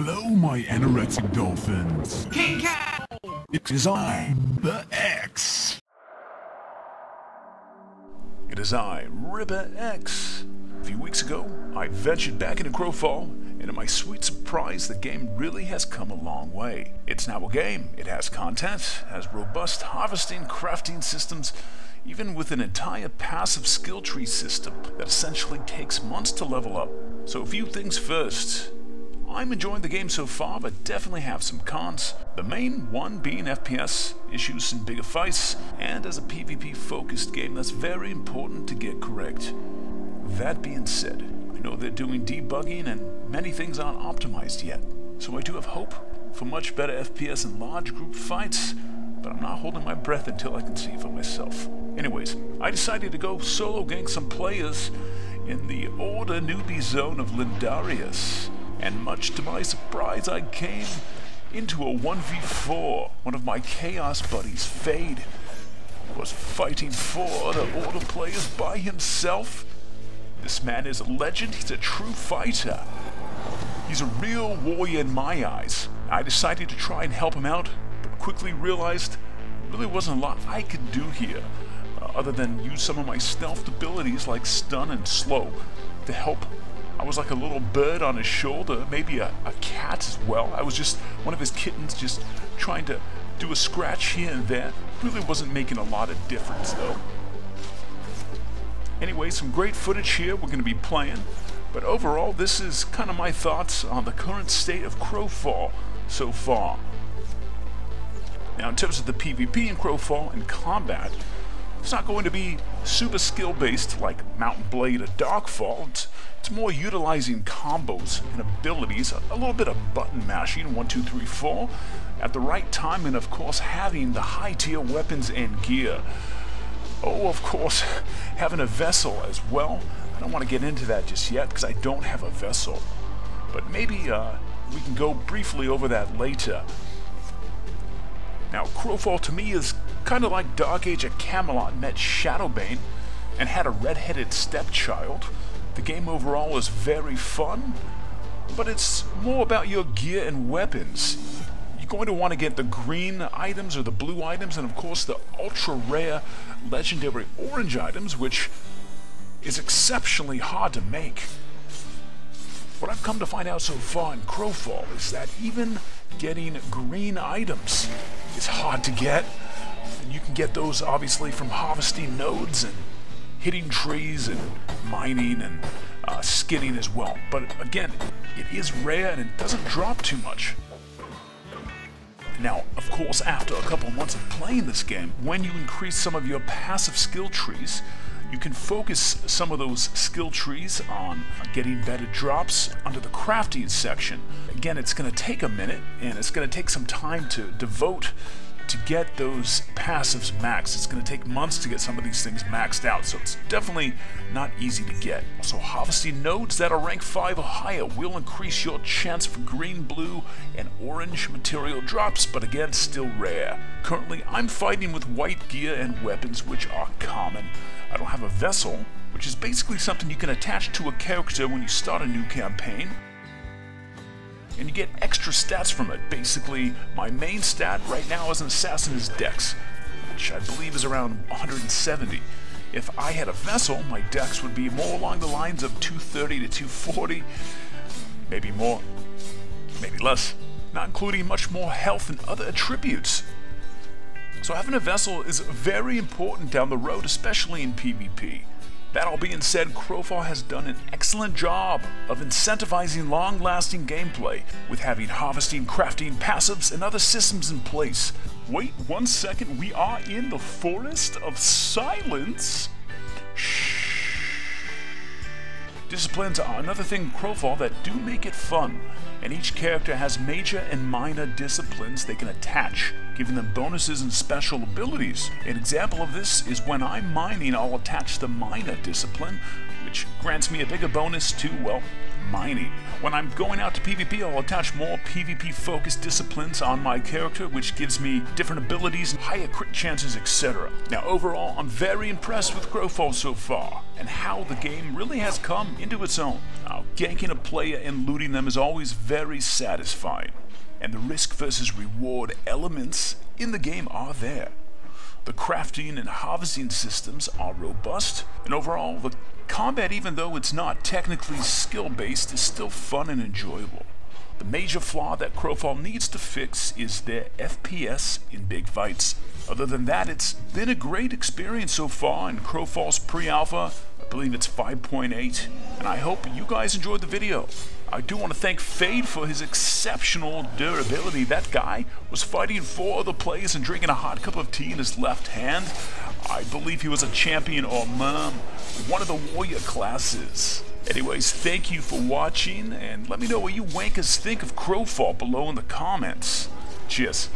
Hello, my anorexic dolphins. King Cow! It is I, the X. It is I, Ripper X. A few weeks ago, I ventured back into Crowfall, and to my sweet surprise, the game really has come a long way. It's now a game. It has content, has robust harvesting, crafting systems, even with an entire passive skill tree system that essentially takes months to level up. So a few things first. I'm enjoying the game so far, but definitely have some cons. The main one being FPS, issues in bigger fights, and as a PvP focused game, that's very important to get correct. That being said, I know they're doing debugging and many things aren't optimized yet, so I do have hope for much better FPS in large group fights, but I'm not holding my breath until I can see for myself. Anyways, I decided to go solo gank some players in the Order newbie zone of Lindarius. And much to my surprise, I came into a 1v4. One of my Chaos buddies, Fade, was fighting 4 other Order players by himself. This man is a legend. He's a true fighter. He's a real warrior in my eyes. I decided to try and help him out, but quickly realized there really wasn't a lot I could do here, other than use some of my stealth abilities like stun and slow to help. I was like a little bird on his shoulder, maybe a cat as well. I was just one of his kittens, just trying to do a scratch here and there. Really wasn't making a lot of difference though. Anyway, some great footage here we're going to be playing. But overall, this is kind of my thoughts on the current state of Crowfall so far. Now, in terms of the PvP in Crowfall and combat, it's not going to be super skill-based like Mount and Blade or Darkfall. It's more utilizing combos and abilities, a little bit of button mashing, 1, 2, 3, 4, at the right time, and of course having the high-tier weapons and gear. Oh, of course, having a vessel as well. I don't want to get into that just yet because I don't have a vessel. But maybe we can go briefly over that later. Now, Crowfall to me is kind of like Dark Age of Camelot met Shadowbane and had a red-headed stepchild. The game overall is very fun, but it's more about your gear and weapons. You're going to want to get the green items or the blue items, and of course the ultra-rare legendary orange items, which is exceptionally hard to make. What I've come to find out so far in Crowfall is that even getting green items is hard to get. And you can get those obviously from harvesting nodes and hitting trees and mining and skinning as well. But again, it is rare and it doesn't drop too much. Now, of course, after a couple months of playing this game, when you increase some of your passive skill trees, you can focus some of those skill trees on getting better drops under the crafting section. Again, it's going to take a minute and it's going to take some time to devote to get those passives maxed. It's going to take months to get some of these things maxed out, so it's definitely not easy to get. Also, harvesting nodes that are rank 5 or higher will increase your chance for green, blue, and orange material drops, but again, still rare. Currently, I'm fighting with white gear and weapons, which are common. I don't have a vessel, which is basically something you can attach to a character when you start a new campaign, and you get extra stats from it. Basically, my main stat right now as an assassin is Dex, which I believe is around 170. If I had a vessel, my Dex would be more along the lines of 230 to 240, maybe more, maybe less, not including much more health and other attributes. So having a vessel is very important down the road, especially in PvP. That all being said, Crowfall has done an excellent job of incentivizing long-lasting gameplay with having harvesting, crafting, passives, and other systems in place. Wait 1 second, we are in the Forest of Silence? Shh. Disciplines are another thing in Crowfall that do make it fun, and each character has major and minor disciplines they can attach, giving them bonuses and special abilities. An example of this is when I'm mining, I'll attach the minor discipline, which grants me a bigger bonus to, well, mining. When I'm going out to PvP, I'll attach more PvP-focused disciplines on my character, which gives me different abilities, higher crit chances, etc. Now, overall, I'm very impressed with Crowfall so far, and how the game really has come into its own. Now, ganking a player and looting them is always very satisfying, and the risk versus reward elements in the game are there. The crafting and harvesting systems are robust, and overall, the combat, even though it's not technically skill-based, is still fun and enjoyable. The major flaw that Crowfall needs to fix is their FPS in big fights. Other than that, it's been a great experience so far in Crowfall's pre-alpha. I believe it's 5.8, and I hope you guys enjoyed the video. I do want to thank Fade for his exceptional durability. That guy was fighting 4 other players and drinking a hot cup of tea in his left hand. I believe he was a champion or one of the warrior classes. Anyways, thank you for watching, and let me know what you wankers think of Crowfall below in the comments. Cheers.